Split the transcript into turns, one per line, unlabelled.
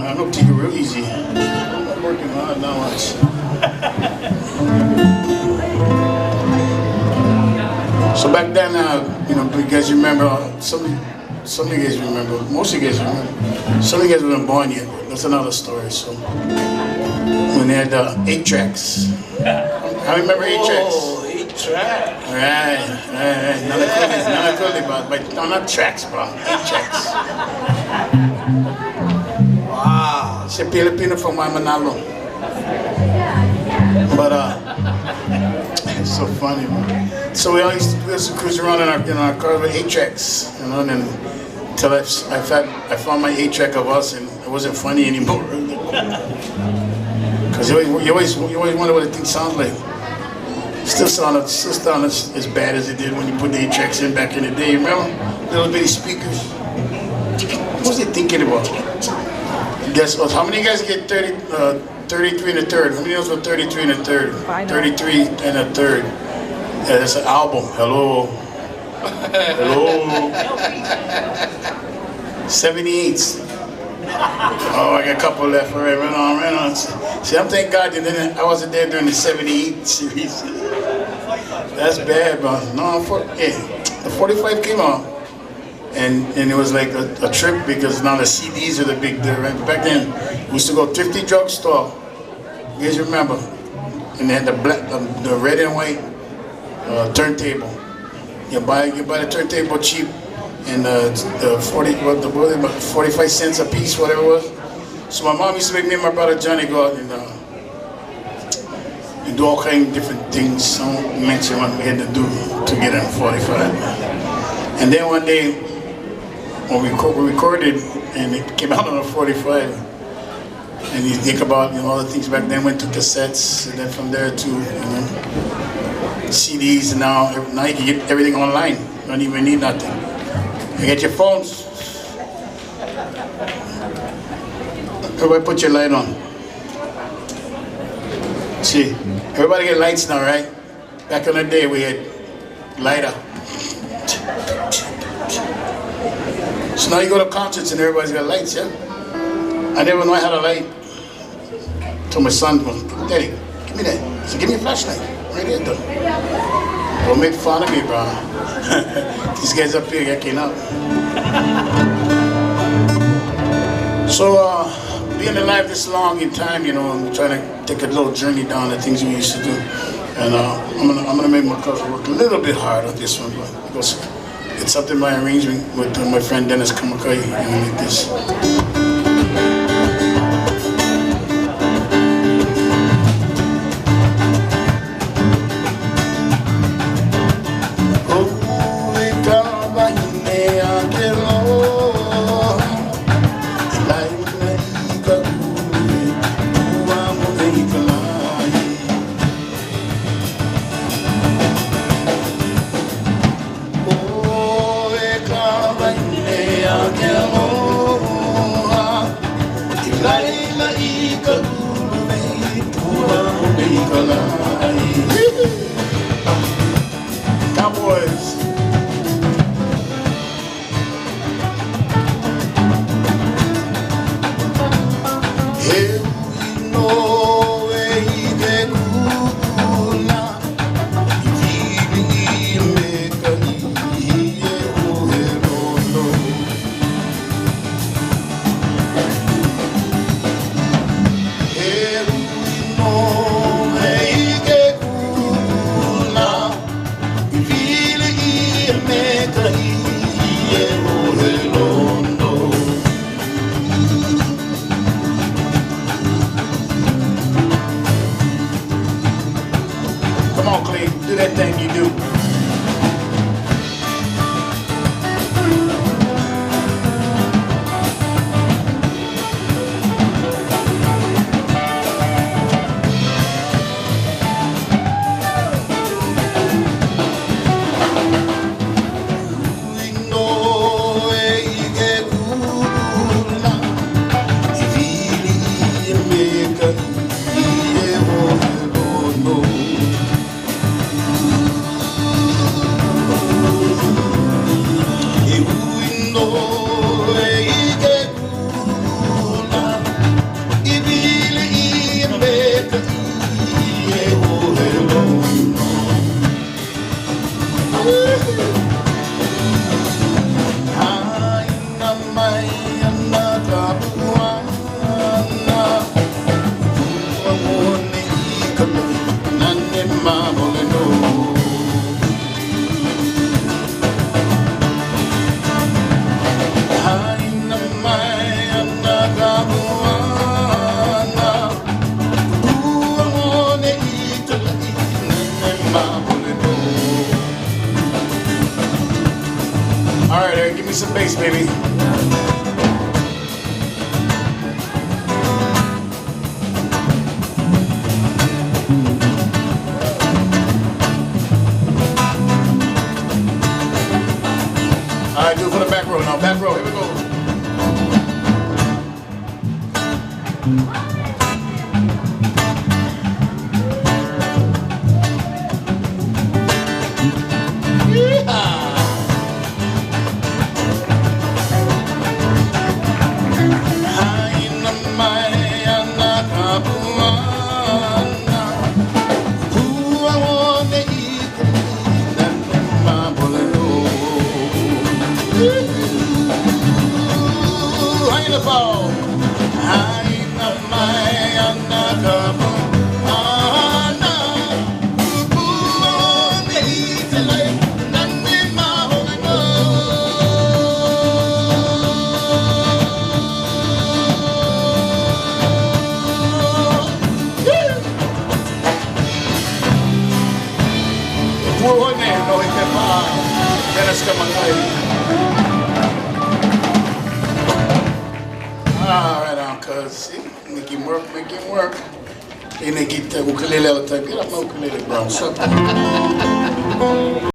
I don't take it real easy. I'm working hard now. Watch. So back then, you know, you guys remember, some of you guys remember, most of you guys remember. Some of you guys weren't born yet. That's another story. So when they had 8 tracks. I remember 8 tracks.
Oh, 8 tracks.
Right. None of Curly, but no, not tracks, bro. 8 tracks.
Wow.
It's a Filipino from Manalo. But it's so funny, man. So we used to cruise around in our car with 8 tracks, you know, and then until I found my 8 track of us, and it wasn't funny anymore. Because you always wonder what the thing sounds like. Still sound as bad as it did when you put the 8 tracks in back in the day. Remember? Little bitty speakers. What was they thinking about? Guess what? How many of you guys get 33 and a third? How many of us were 33 and a third? 33 and a third. Yeah, that's an album. Hello. Hello. 78s. Oh, I got a couple left. All right, right on. See, I'm thank God that I wasn't there during the 78 series. That's bad, bro. No, the 45 came out. And it was like a trip because now the CDs are the big deal, right? Back then, we used to go to 50 drugstore. You guys remember? And they had the red and white turntable. You buy the turntable cheap, and the 45 cents a piece, whatever it was. So my mom used to make me and my brother Johnny go out and do all kinds of different things. I won't mention what we had to do to get in 45. And then one day, when we recorded, and it came out on a 45, and you think about, you know, all the things back then, went to cassettes, and then from there to, you know, CDs, and now you can get everything online. You don't even need nothing. You get your phones. Everybody put your light on. See, everybody get lights now, right? Back in the day, we had lighter. So now you go to concerts and everybody's got lights, yeah? I never know I had a light. Told my son, Daddy, give me that. He said, give me a flashlight. Right here, though. Don't make fun of me, bro. These guys up here getting up. So, being alive this long in time, you know, I'm trying to take a little journey down the things we used to do. And I'm gonna make my cousin work a little bit hard on this one, but because it's something by arrangement with my friend Dennis Kamakahi, and we make this. baby. All right, do it for the back row now. Back row, here we go. Pua Hone, no hike pa, Dennis Kamakahi. All right, cuz, see, make him work, make him work. Ini kita ukulele out, get up my ukulele, bro.